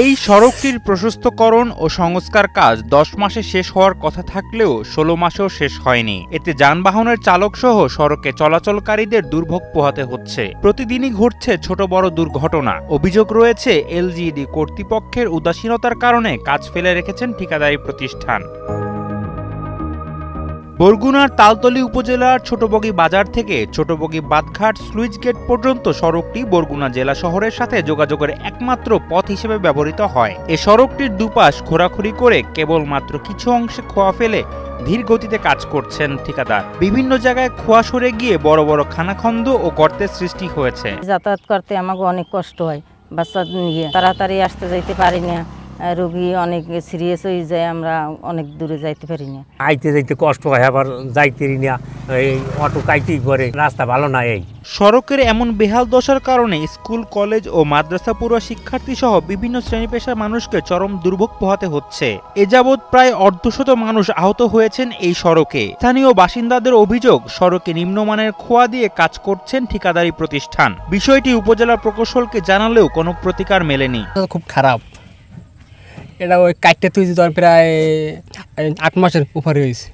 এই সড়কটির প্রশস্তকরণ ও সংস্কার কাজ 10 মাসে শেষ হওয়ার কথা থাকলেও 16 মাসেও শেষ হয়নি। এতে যানবাহনের চালক সহ সড়কে চলাচলকারীদের দুর্ভোগ পোহাতে হচ্ছে। প্রতিদিনই ঘটছে ছোট বড় দুর্ঘটনা। অভিযোগ রয়েছে এলজিইডি কর্তৃপক্ষের উদাসীনতার কারণে কাজ ফেলে রেখেছেন ঠিকাদারি প্রতিষ্ঠান। বরগুনার তালতলী উপজেলার ছোটবগী বাজার থেকে ছোটবগী বাঁধঘাট স্লুইস গেট পর্যন্ত সড়কটি বরগুনা জেলা শহরের সাথে যোগাযোগের একমাত্র পথ হিসেবে ব্যবহৃত হয়। এ সড়কটির দুপাশ খোঁড়াখুড়ি করে কেবলমাত্র কিছু অংশে খোয়া ফেলে ধীর গতিতে কাজ করছেন ঠিকাদার। বিভিন্ন জায়গায় খোয়া সরে গিয়ে বড় বড় খানাখন্দ ও গর্তের সৃষ্টি হয়েছে। যাতায়াত করতে আমাকে অনেক কষ্ট হয়, বাচ্চা নিয়ে তাড়াতাড়ি আসতে যাইতে পারি না, রোগী অনেক সিরিয়াস হয়ে যায়, আমরা অনেক দূরে যাইতে পারি না, আইতে যাইতে কষ্ট হয়, আবার যাইতে না, এই অটো কাইতেই করে, রাস্তা ভালো না। এই সড়কের এমন বেহাল দশার কারণে স্কুল, কলেজ ও মাদ্রাসা পড়ুয়া শিক্ষার্থী সহ বিভিন্ন শ্রেণী পেশার মানুষকে চরম দুর্ভোগ পোহাতে হচ্ছে। এ যাবৎ প্রায় অর্ধশত মানুষ আহত হয়েছেন এই সড়কে। স্থানীয় বাসিন্দাদের অভিযোগ, সড়কে নিম্নমানের খোয়া দিয়ে কাজ করছেন ঠিকাদারি প্রতিষ্ঠান। বিষয়টি উপজেলা প্রকৌশলকে জানালেও কোনো প্রতিকার মেলেনি। খুব খারাপ, এটা ওই কাটতে তুই প্রায় 8 মাসের উপরে হয়েছে।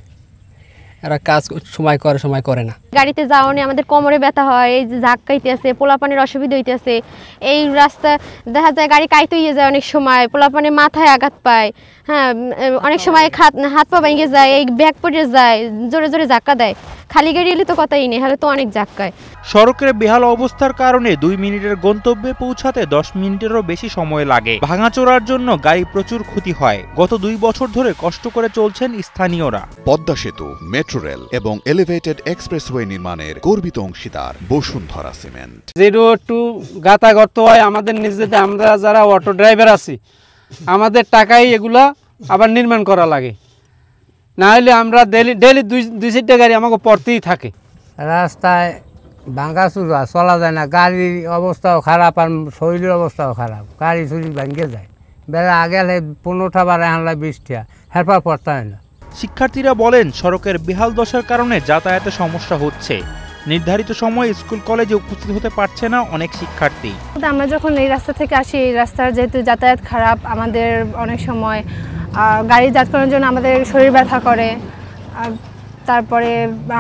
এরা কাজ সময় করে, সময় করে না। গাড়িতে যাওয়া নিয়ে আমাদের কোমরে ব্যথা হয়, এই যে ঝাঁক কাইতেছে, পোলাপানের অসুবিধা হইতেছে। এই রাস্তা দেখা যায় গাড়ি কাইতে হয়ে যায়, অনেক সময় পোলাপানে মাথায় আঘাত পায়, হ্যাঁ অনেক সময় হাত পা ভেঙে যায়, এই ব্যাগ পড়ে যায়, জোরে জোরে ধাক্কা দেয়। খালি গাড়ি এলে তো কথাই নেই, হলে তো অনেক ধাক্কায়। সড়কের বেহাল অবস্থার কারণে 2 মিনিটের গন্তব্যে পৌঁছাতে 10 মিনিটেরও বেশি সময় লাগে। ভাঙাচোরার জন্য গাড়ি প্রচুর ক্ষতি হয়। গত 2 বছর ধরে কষ্ট করে চলছেন স্থানীয়রা। পদ্মা সেতু, মেট্রো রেল এবং এলিভেটেড এক্সপ্রেসওয়ে নির্মাণের গর্বিত অংশীদার বসুন্ধরা সিমেন্ট। যেটা একটু গাতা গর্ত হয় আমাদের নিজেদের, আমরা যারা অটো ড্রাইভার আছি আমাদের টাকাই এগুলা আবার নির্মাণ করা লাগে, না হলে আমরা ডেলি 2-4টা গাড়ি আমাকে পড়তেই থাকে। রাস্তায় ভাঙা চুরা চলা যায় না, গাড়ির অবস্থাও খারাপ আর শরীরের অবস্থাও খারাপ। গাড়ি চুরি ভাঙে যায়, বেলা আগে 15টা বারে আনলা 20টা, হেরপার পড়তে হয় না। শিক্ষার্থীরা বলেন, সড়কের বেহাল দশার কারণে যাতায়াতে সমস্যা হচ্ছে। নির্ধারিত সময়ে স্কুল কলেজে উপস্থিত হতে পারছে না অনেক শিক্ষার্থী। আমরা যখন এই রাস্তা থেকে আসি, এই রাস্তার যেহেতু যাতায়াত খারাপ, আমাদের অনেক সময় গাড়ি যাতায়াত করার জন্য আমাদের শরীর ব্যথা করে। তারপরে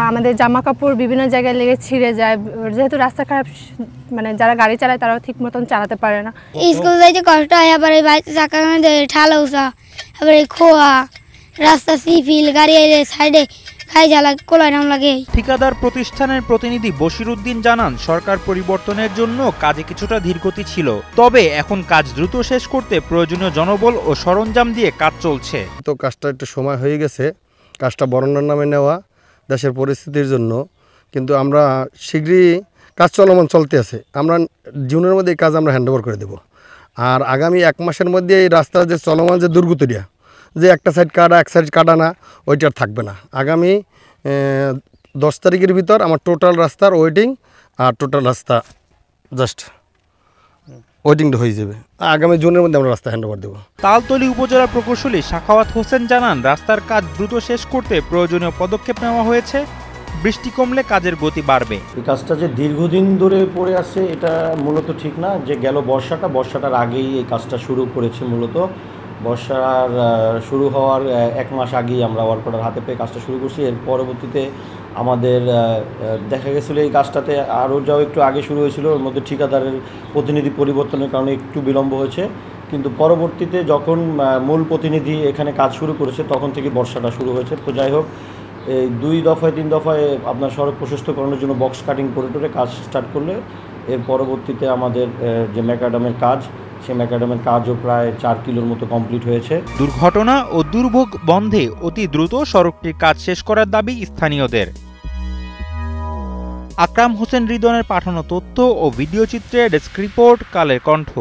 আমাদের জামা কাপড় বিভিন্ন জায়গায় লেগে ছিঁড়ে যায়, যেহেতু রাস্তা খারাপ, মানে যারা গাড়ি চালায় তারাও ঠিক মতন চালাতে পারে না। স্কুল যাইতে কষ্ট হয়, আবার এই বাড়িতে চাকা ঠালা উঁচা, আবার এই খোয়া রাস্তা, সিফিল গাড়ি সাইডে খাই জ্বালা কোলায় নাম লাগে। ঠিকাদার প্রতিষ্ঠানের প্রতিনিধি বশিরউদ্দিন জানান, সরকার পরিবর্তনের জন্য কাজে কিছুটা ধীরগতি ছিল, তবে এখন কাজ দ্রুত শেষ করতে প্রয়োজনীয় জনবল ও সরঞ্জাম দিয়ে কাজ চলছে। তো কাজটা একটু সময় হয়ে গেছে, কাজটা বরণার নামে নেওয়া দেশের পরিস্থিতির জন্য, কিন্তু আমরা শীঘ্রই কাজ চলতে আছে। আমরা জুনের মধ্যে এই কাজ আমরা হ্যান্ডওভার করে দেব। আর আগামী 1 মাসের মধ্যে এই রাস্তার যে চলমান যে দুর্গতিটা, যে একটা সাইড কাটা এক সাইড কাটা না, ওইটা থাকবে না। আগামী 10 তারিখের ভিতর আমার টোটাল রাস্তার ওয়েটিং আর টোটাল রাস্তা জাস্ট ওয়েটিংটা হয়ে যাবে। আগামী জুনের মধ্যে আমরা রাস্তা হ্যান্ডওভার দেবো। তালতলী উপজেলা প্রকৌশলী সাখাওয়াত হোসেন জানান, রাস্তার কাজ দ্রুত শেষ করতে প্রয়োজনীয় পদক্ষেপ নেওয়া হয়েছে। বৃষ্টি কমলে কাজের গতি বাড়বে। এই কাজটা যে দীর্ঘদিন ধরে পড়ে আছে এটা মূলত ঠিক না। যে গেল বর্ষাটার আগেই এই কাজটা শুরু করেছে। মূলত বর্ষার শুরু হওয়ার 1 মাস আগেই আমরা ওয়ার্ক অর্ডার হাতে পেয়ে কাজটা শুরু করছি। এর পরবর্তীতে আমাদের দেখা গেছিলো এই কাজটাতে আরও যাও একটু আগে শুরু হয়েছিল, ওর মধ্যে ঠিকাদারের প্রতিনিধি পরিবর্তনের কারণে একটু বিলম্ব হয়েছে। কিন্তু পরবর্তীতে যখন মূল প্রতিনিধি এখানে কাজ শুরু করেছে তখন থেকে বর্ষাটা শুরু হয়েছে। তো যাই হোক, এই 2 দফায় 3 দফায় আপনার সড়ক প্রশস্তকরণের জন্য বক্স কাটিং করিডোরে কাজ স্টার্ট করলে এর পরবর্তীতে আমাদের যে ম্যাকাডামের কাজ, সেই ম্যাকাডামের কাজও প্রায় 4 কিলোর মতো কমপ্লিট হয়েছে। দুর্ঘটনা ও দুর্ভোগ বন্ধে অতি দ্রুত সড়কটির কাজ শেষ করার দাবি স্থানীয়দের। আকরাম হোসেন রিদনের পাঠানো তথ্য ও ভিডিও চিত্রে ডেস্ক রিপোর্ট, কালের কণ্ঠ।